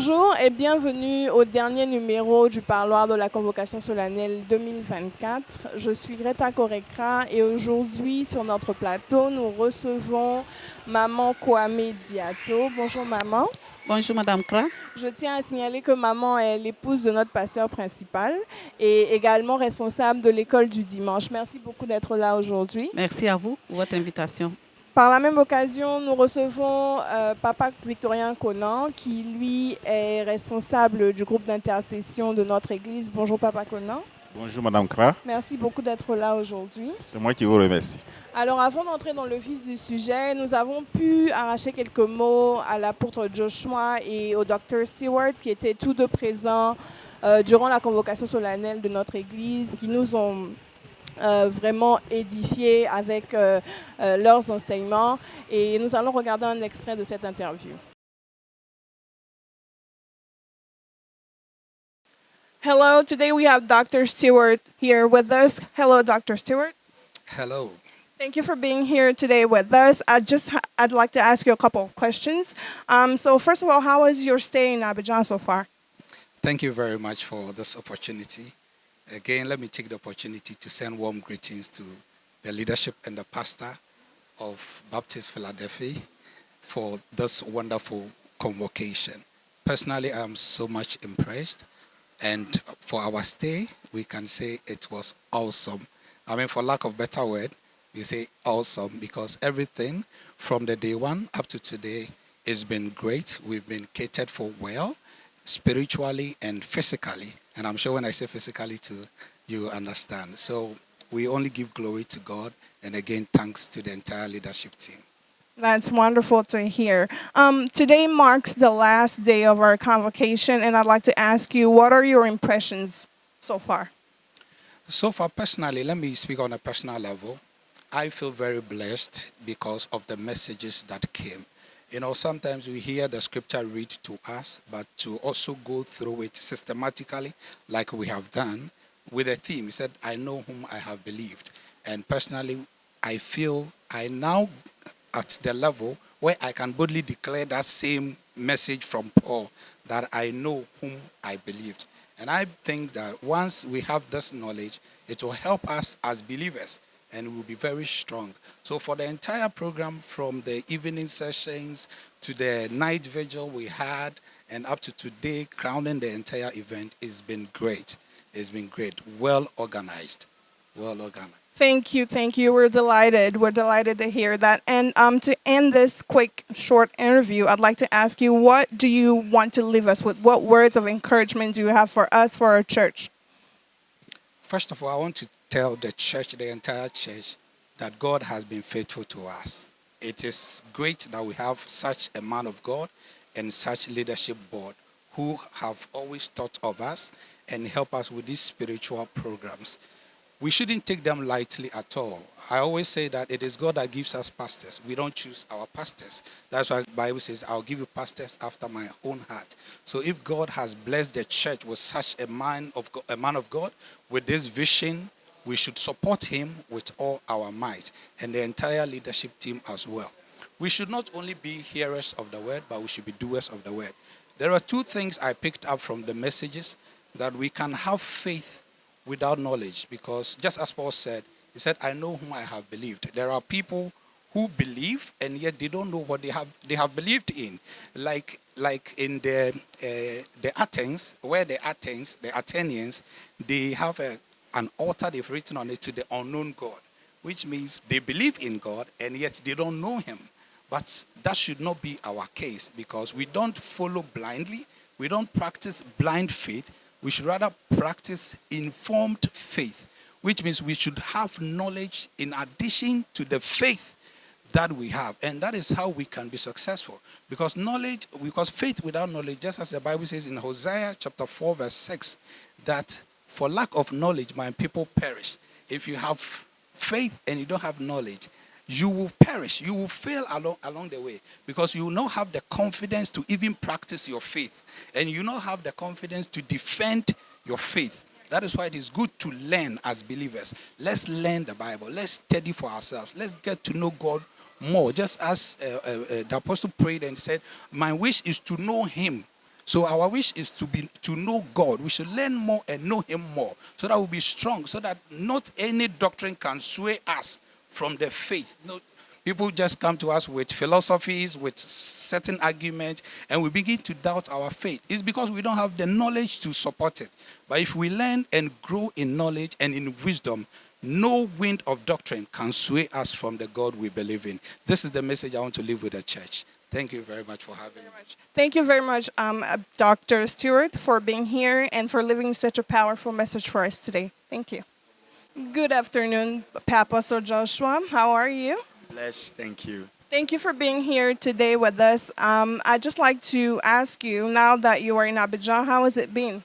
Bonjour et bienvenue au dernier numéro du Parloir de la Convocation solennelle 2024. Je suis Greta Korekra et aujourd'hui sur notre plateau, nous recevons Maman Kwame Diato. Bonjour maman. Bonjour Madame Kra. Je tiens à signaler que maman est l'épouse de notre pasteur principal et également responsable de l'école du dimanche. Merci beaucoup d'être là aujourd'hui. Merci à vous pour votre invitation. Par la même occasion, nous recevons Papa Victorien Conan, qui lui est responsable du groupe d'intercession de notre église. Bonjour Papa Conan. Bonjour Madame Kra. Merci beaucoup d'être là aujourd'hui. C'est moi qui vous remercie. Alors avant d'entrer dans le vif du sujet, nous avons pu arracher quelques mots à l'apôtre Joshua et au Dr Stewart qui étaient tous deux présents durant la convocation solennelle de notre église, qui nous ont vraiment édifiés avec leurs enseignements. Et nous allons regarder un extrait de cette interview. Hello, today we have Dr. Stewart here with us. Hello, Dr. Stewart. Hello. Thank you for being here today with us. I'd like to ask you a couple of questions. So first of all, how was your stay in Abidjan so far? Thank you very much for this opportunity. Again, let me take the opportunity to send warm greetings to the leadership and the pastor of Baptist Philadelphia for this wonderful convocation. Personally, I am so much impressed. And for our stay, we can say it was awesome. I mean, for lack of better word, we say awesome because everything from the day one up to today has been great. We've been catered for well, spiritually and physically. And I'm sure when I say physically too, you understand. So we only give glory to God. And again, thanks to the entire leadership team. That's wonderful to hear. Today marks the last day of our convocation, and I'd like to ask you, what are your impressions so far? So far, personally, let me speak on a personal level. I feel very blessed because of the messages that came. You know, sometimes we hear the scripture read to us, but to also go through it systematically, like we have done, with a theme. He said, I know whom I have believed. And personally, I feel I now at the level where I can boldly declare that same message from Paul, that I know whom I believed. And I think that once we have this knowledge, it will help us as believers and we will be very strong. So for the entire program, from the evening sessions to the night vigil we had and up to today, crowning the entire event, it's been great. It's been great. Well organized. Well organized. Thank you. We're delighted. We're delighted to hear that. And to end this quick, short interview, I'd like to ask you, what do you want to leave us with? What words of encouragement do you have for us, for our church? First of all, I want to tell the church, the entire church, that God has been faithful to us. It is great that we have such a man of God and such leadership board who have always thought of us and help us with these spiritual programs. We shouldn't take them lightly at all. I always say that it is God that gives us pastors. We don't choose our pastors. That's why the Bible says, I'll give you pastors after my own heart. So if God has blessed the church with such a man of God, with this vision, we should support him with all our might and the entire leadership team as well. We should not only be hearers of the word, but we should be doers of the word. There are two things I picked up from the messages: that we can have faith without knowledge, because just as Paul said, he said, I know whom I have believed. There are people who believe and yet they don't know what they have believed in. Like in the Athens, where the Athenians, they have an altar they've written on it to the unknown God, which means they believe in God and yet they don't know him. But that should not be our case, because we don't follow blindly. We don't practice blind faith. We should rather practice informed faith, which means we should have knowledge in addition to the faith that we have. And that is how we can be successful. Because faith without knowledge, just as the Bible says in Hosea chapter 4 verse 6, that for lack of knowledge my people perish. If you have faith and you don't have knowledge, you will perish. You will fail along the way, because you will not have the confidence to even practice your faith. And you will not have the confidence to defend your faith. That is why it is good to learn as believers. Let's learn the Bible. Let's study for ourselves. Let's get to know God more. Just as the apostle prayed and said, my wish is to know him So our wish is to know God. We should learn more and know Him more, so that we'll be strong, so that not any doctrine can sway us from the faith. No, people just come to us with philosophies, with certain arguments, and we begin to doubt our faith. It's because we don't have the knowledge to support it. But if we learn and grow in knowledge and in wisdom, no wind of doctrine can sway us from the God we believe in. This is the message I want to leave with the church. Thank you very much for having me. Thank you very much, Dr. Stewart, for being here and for living such a powerful message for us today. Thank you. Good afternoon, Pastor Joshua. How are you? Blessed, thank you. Thank you for being here today with us. I'd just like to ask you, now that you are in Abidjan, how has it been?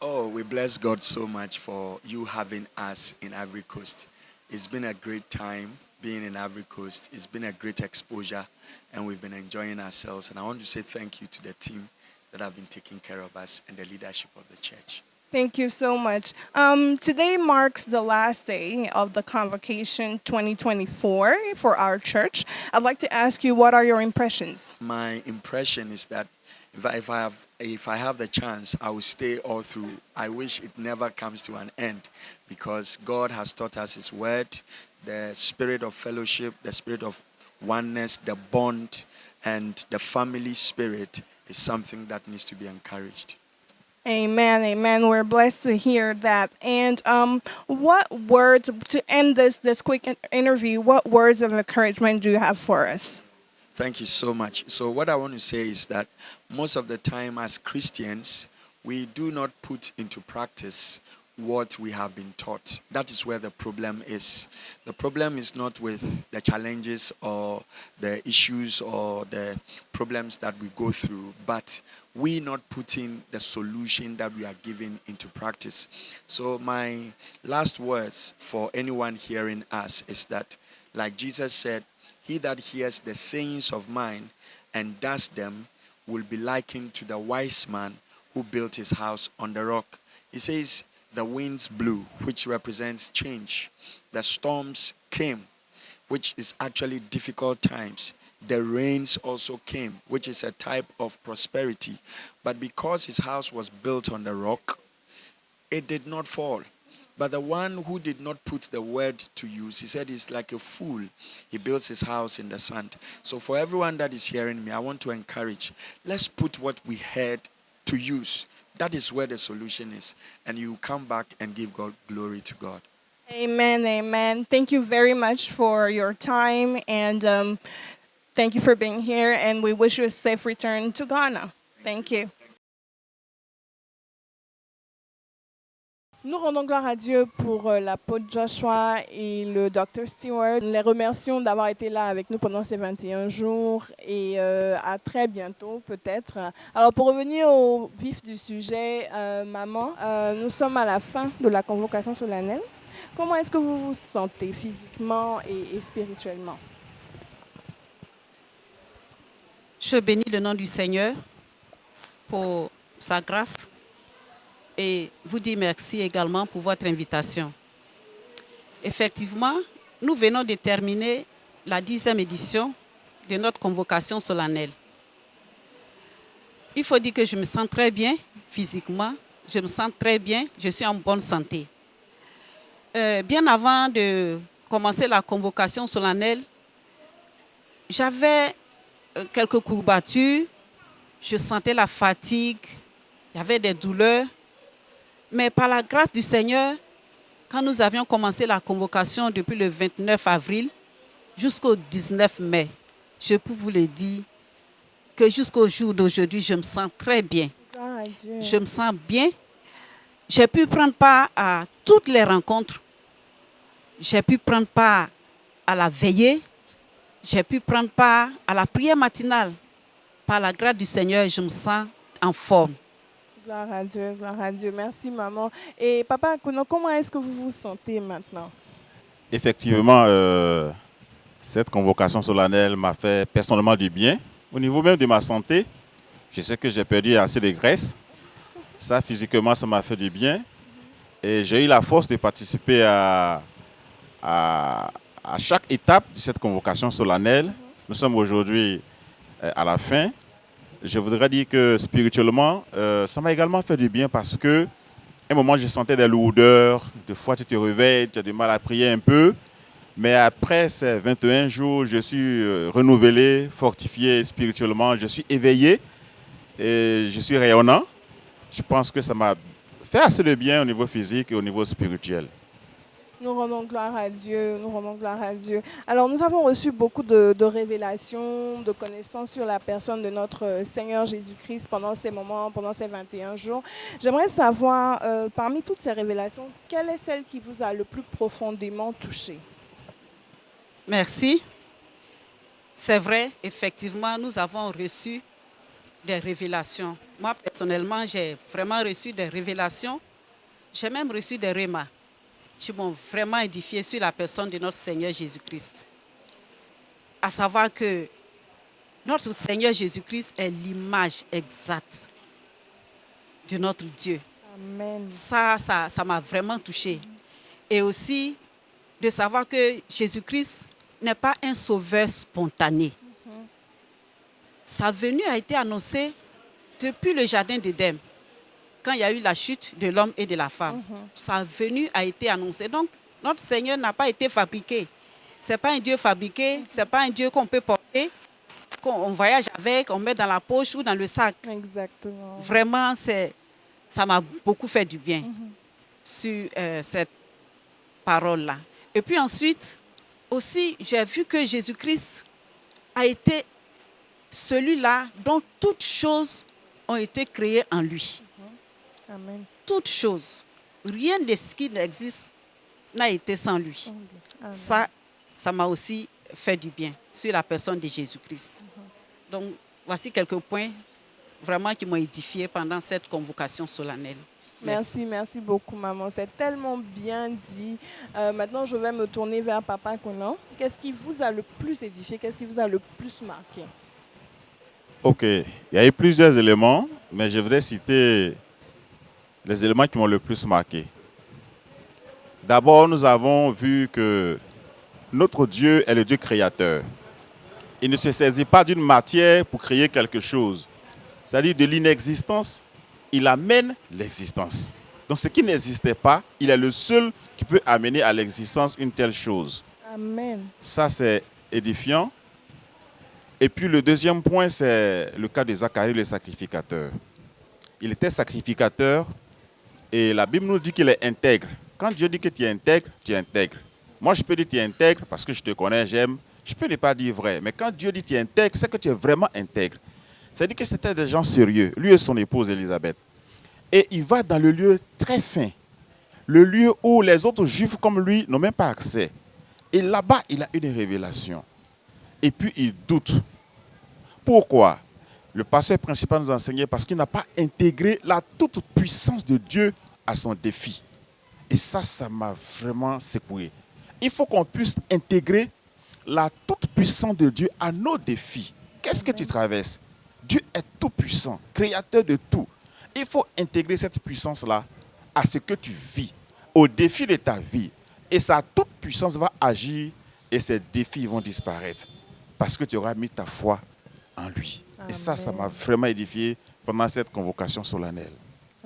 Oh, we bless God so much for you having us in Ivory Coast. It's been a great time being in Ivory Coast. It's been a great exposure, and we've been enjoying ourselves. And I want to say thank you to the team that have been taking care of us and the leadership of the church. Thank you so much. Today marks the last day of the Convocation 2024 for our church. I'd like to ask you, what are your impressions? My impression is that if I have the chance, I will stay all through. I wish it never comes to an end, because God has taught us His word, the spirit of fellowship, the spirit of oneness, the bond, and the family spirit is something that needs to be encouraged. Amen, amen. We're blessed to hear that. And what words, to end this quick interview, what words of encouragement do you have for us? Thank you so much. So what I want to say is that most of the time as Christians, we do not put into practice what we have been taught. That is where the problem is. The problem is not with the challenges or the issues or the problems that we go through, but we not putting the solution that we are giving into practice. So my last words for anyone hearing us is that, like Jesus said, he that hears the sayings of mine and does them will be likened to the wise man who built his house on the rock. He says, the winds blew, which represents change. The storms came, which is actually difficult times. The rains also came, which is a type of prosperity. But because his house was built on the rock, it did not fall. But the one who did not put the word to use, he said, he's like a fool. He builds his house in the sand. So for everyone that is hearing me, I want to encourage, let's put what we heard to use. That is where the solution is. And you come back and give God glory to God. Amen, amen. Thank you very much for your time, and thank you for being here, and we wish you a safe return to Ghana. Thank you. Nous rendons gloire à Dieu pour l'apôtre Joshua et le Dr. Stewart. Nous les remercions d'avoir été là avec nous pendant ces 21 jours et à très bientôt peut-être. Alors pour revenir au vif du sujet, maman, nous sommes à la fin de la convocation solennelle. Comment est-ce que vous vous sentez physiquement et spirituellement? Je bénis le nom du Seigneur pour sa grâce et vous dis merci également pour votre invitation. Effectivement, nous venons de terminer la 10e édition de notre convocation solennelle. Il faut dire que je me sens très bien physiquement, je me sens très bien, je suis en bonne santé. Bien avant de commencer la convocation solennelle, j'avais quelques courbatures, je sentais la fatigue, il y avait des douleurs. Mais par la grâce du Seigneur, quand nous avions commencé la convocation depuis le 29 avril jusqu'au 19 mai, je peux vous le dire que jusqu'au jour d'aujourd'hui, je me sens très bien. Je me sens bien. J'ai pu prendre part à toutes les rencontres. J'ai pu prendre part à la veillée. J'ai pu prendre part à la prière matinale. Par la grâce du Seigneur, je me sens en forme. Gloire à Dieu, gloire à Dieu. Merci, maman. Et papa, comment est-ce que vous vous sentez maintenant? Effectivement, cette convocation solennelle m'a fait personnellement du bien. Au niveau même de ma santé, je sais que j'ai perdu assez de graisse. Ça, physiquement, ça m'a fait du bien. Et j'ai eu la force de participer à chaque étape de cette convocation solennelle. Nous sommes aujourd'hui à la fin. je voudrais dire que spirituellement, ça m'a également fait du bien parce que à un moment, je sentais des lourdeurs. Des fois, tu te réveilles, tu as du mal à prier un peu. Mais après ces 21 jours, je suis renouvelé, fortifié spirituellement. Je suis éveillé et je suis rayonnant. Je pense que ça m'a fait assez de bien au niveau physique et au niveau spirituel. Nous rendons gloire à Dieu, nous rendons gloire à Dieu. Alors, nous avons reçu beaucoup de révélations, de connaissances sur la personne de notre Seigneur Jésus-Christ pendant ces moments, pendant ces 21 jours. J'aimerais savoir, parmi toutes ces révélations, quelle est celle qui vous a le plus profondément touché? Merci. C'est vrai, effectivement, nous avons reçu des révélations. Moi, personnellement, j'ai vraiment reçu des révélations. J'ai même reçu des rémas qui m'ont vraiment édifié sur la personne de notre Seigneur Jésus-Christ. À savoir que notre Seigneur Jésus-Christ est l'image exacte de notre Dieu. Amen. Ça m'a vraiment touché. Et aussi de savoir que Jésus-Christ n'est pas un sauveur spontané. Sa venue a été annoncée depuis le jardin d'Éden, quand il y a eu la chute de l'homme et de la femme. Sa venue a été annoncée. Donc, notre Seigneur n'a pas été fabriqué. Ce n'est pas un Dieu fabriqué, ce n'est pas un Dieu qu'on peut porter, qu'on voyage avec, on met dans la poche ou dans le sac. Exactement. Vraiment, ça m'a beaucoup fait du bien sur cette parole-là. Et puis ensuite, aussi, j'ai vu que Jésus-Christ a été celui-là dont toutes choses ont été créées en lui. Amen. Toutes choses. Rien de ce qui existe n'a été sans lui. Amen. Ça m'a aussi fait du bien sur la personne de Jésus-Christ. Donc, voici quelques points vraiment qui m'ont édifié pendant cette convocation solennelle. Merci beaucoup, maman. C'est tellement bien dit. Maintenant, je vais me tourner vers Papa Conan. Qu'est-ce qui vous a le plus édifié? Qu'est-ce qui vous a le plus marqué? Ok, il y a eu plusieurs éléments, mais je voudrais citer les éléments qui m'ont le plus marqué. D'abord, nous avons vu que notre Dieu est le Dieu créateur. Il ne se saisit pas d'une matière pour créer quelque chose. C'est-à-dire de l'inexistence, il amène l'existence. Donc ce qui n'existait pas, il est le seul qui peut amener à l'existence une telle chose. Amen. Ça, c'est édifiant. Et puis le deuxième point, c'est le cas de Zacharie, le sacrificateur. Il était sacrificateur et la Bible nous dit qu'il est intègre. Quand Dieu dit que tu es intègre, tu es intègre. Moi, je peux dire que tu es intègre parce que je te connais, j'aime. Je peux ne pas dire vrai. Mais quand Dieu dit que tu es intègre, c'est que tu es vraiment intègre. C'est-à-dire que c'était des gens sérieux, lui et son épouse Élisabeth. Et il va dans le lieu très saint, le lieu où les autres juifs comme lui n'ont même pas accès. Et là-bas, il a une révélation. Et puis, il doute. Pourquoi? Le pasteur principal nous a enseigné parce qu'il n'a pas intégré la toute-puissance de Dieu à son défi. Et ça m'a vraiment secoué. Il faut qu'on puisse intégrer la toute-puissance de Dieu à nos défis. Qu'est-ce que tu traverses? Dieu est tout-puissant, créateur de tout. Il faut intégrer cette puissance-là à ce que tu vis, au défi de ta vie. Et sa toute-puissance va agir et ces défis vont disparaître. Parce que tu auras mis ta foi en lui. Amen. Et ça m'a vraiment édifié pendant cette convocation solennelle.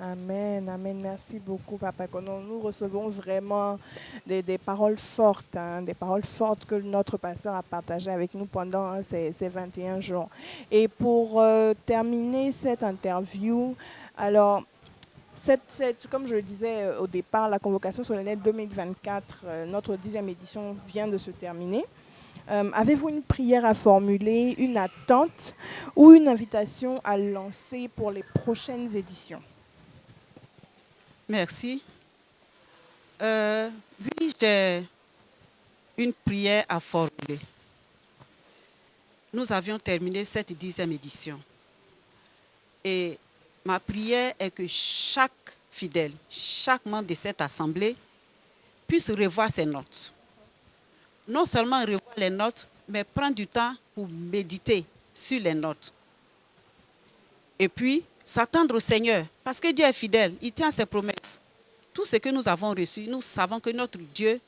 Amen, amen. Merci beaucoup, Papa Conan. Nous recevons vraiment des paroles fortes, des paroles fortes que notre pasteur a partagées avec nous pendant ces 21 jours. Et pour terminer cette interview, alors, comme je le disais au départ, la convocation solennelle 2024, notre 10e édition vient de se terminer. Avez-vous une prière à formuler, une attente ou une invitation à lancer pour les prochaines éditions? Merci. Oui, j'ai une prière à formuler. Nous avions terminé cette 10e édition. Et ma prière est que chaque fidèle, chaque membre de cette assemblée puisse revoir ses notes. Non seulement revoir les notes, mais prendre du temps pour méditer sur les notes. Et puis, s'attendre au Seigneur, parce que Dieu est fidèle, il tient ses promesses. Tout ce que nous avons reçu, nous savons que notre Dieu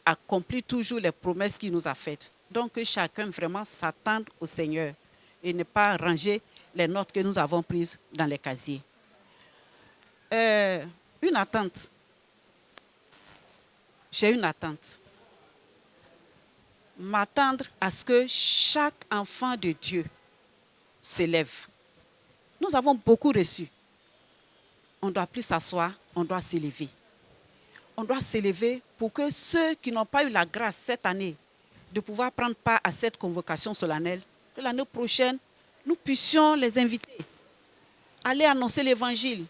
accomplit toujours les promesses qu'il nous a faites. Donc, que chacun vraiment s'attende au Seigneur et ne pas ranger les notes que nous avons prises dans les casiers. Une attente. J'ai une attente. M'attendre à ce que chaque enfant de Dieu s'élève. Nous avons beaucoup reçu. On ne doit plus s'asseoir, on doit s'élever. On doit s'élever pour que ceux qui n'ont pas eu la grâce cette année de pouvoir prendre part à cette convocation solennelle, que l'année prochaine, nous puissions les inviter, aller annoncer l'évangile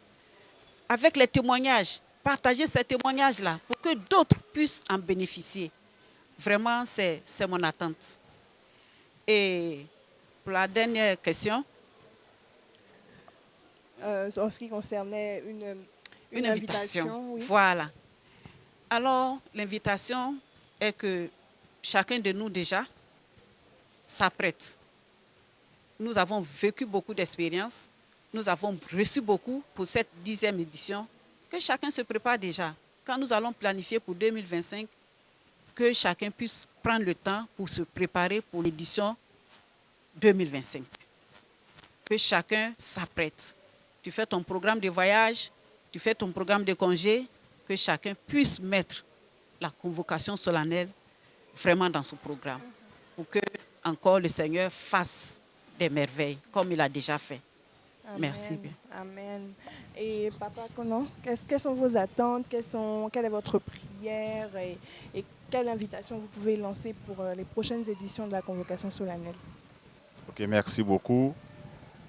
avec les témoignages, partager ces témoignages-là pour que d'autres puissent en bénéficier. Vraiment, c'est mon attente. Et pour la dernière question. En ce qui concernait une invitation. Oui. Voilà. Alors, l'invitation est que chacun de nous déjà s'apprête. Nous avons vécu beaucoup d'expériences. Nous avons reçu beaucoup pour cette 10e édition. Que chacun se prépare déjà. Quand nous allons planifier pour 2025, que chacun puisse prendre le temps pour se préparer pour l'édition 2025. Que chacun s'apprête. Tu fais ton programme de voyage, tu fais ton programme de congé, que chacun puisse mettre la convocation solennelle vraiment dans son programme pour que encore le Seigneur fasse des merveilles comme il a déjà fait. Amen. Merci bien. Amen. Et Papa Konon, quelles sont vos attentes, quelle est votre prière et quelle invitation vous pouvez lancer pour les prochaines éditions de la convocation solennelle? Ok, merci beaucoup.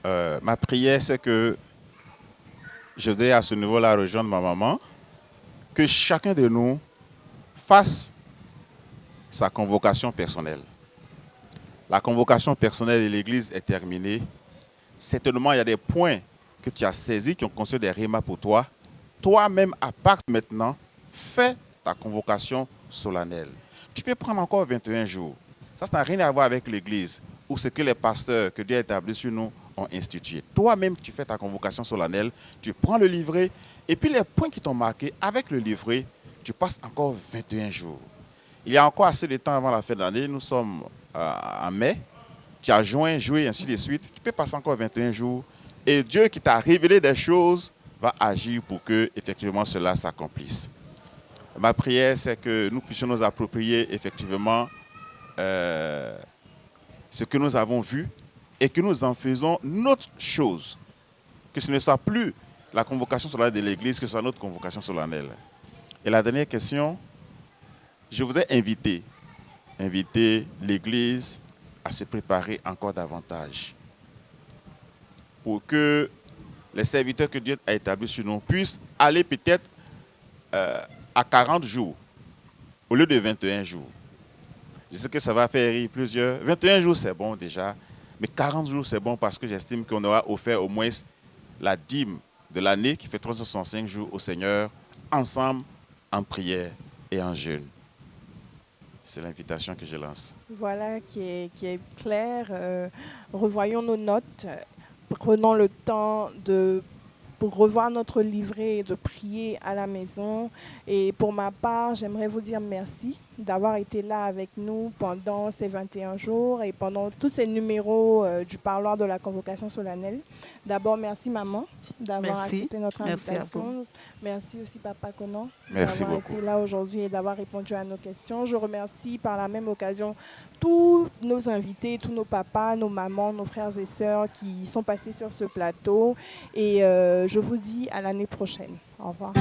Ma prière, c'est que je vais à ce niveau-là rejoindre ma maman, que chacun de nous fasse sa convocation personnelle. La convocation personnelle de l'Église est terminée. Certainement, il y a des points que tu as saisis qui ont constitué des rémas pour toi. Toi-même, à part maintenant, fais ta convocation solennelle. Tu peux prendre encore 21 jours. Ça n'a rien à voir avec l'Église ou ce que les pasteurs que Dieu a établi sur nous ont institué. Toi-même, tu fais ta convocation solennelle, tu prends le livret et puis les points qui t'ont marqué avec le livret, tu passes encore 21 jours. Il y a encore assez de temps avant la fin de l'année. Nous sommes en mai. Tu as juin, juillet, ainsi de suite. Tu peux passer encore 21 jours. Et Dieu qui t'a révélé des choses va agir pour que effectivement cela s'accomplisse. Ma prière, c'est que nous puissions nous approprier effectivement ce que nous avons vu et que nous en faisons notre chose. Que ce ne soit plus la convocation solennelle de l'Église, que ce soit notre convocation solennelle. Et la dernière question, je voudrais inviter l'Église à se préparer encore davantage pour que les serviteurs que Dieu a établis sur nous puissent aller peut-être à 40 jours au lieu de 21 jours. Je sais que ça va faire rire plusieurs. 21 jours, c'est bon déjà, mais 40 jours, c'est bon parce que j'estime qu'on aura offert au moins la dîme de l'année qui fait 365 jours au Seigneur, ensemble, en prière et en jeûne. C'est l'invitation que je lance. Voilà, qui est claire. Revoyons nos notes. Prenons le temps pour revoir notre livret et de prier à la maison. Et pour ma part, j'aimerais vous dire merci d'avoir été là avec nous pendant ces 21 jours et pendant tous ces numéros du parloir de la convocation solennelle. D'abord, merci maman d'avoir accepté notre invitation. Merci aussi Papa Konon d'avoir été là aujourd'hui et d'avoir répondu à nos questions. Je remercie par la même occasion tous nos invités, tous nos papas, nos mamans, nos frères et sœurs qui sont passés sur ce plateau. Et je vous dis à l'année prochaine. Au revoir.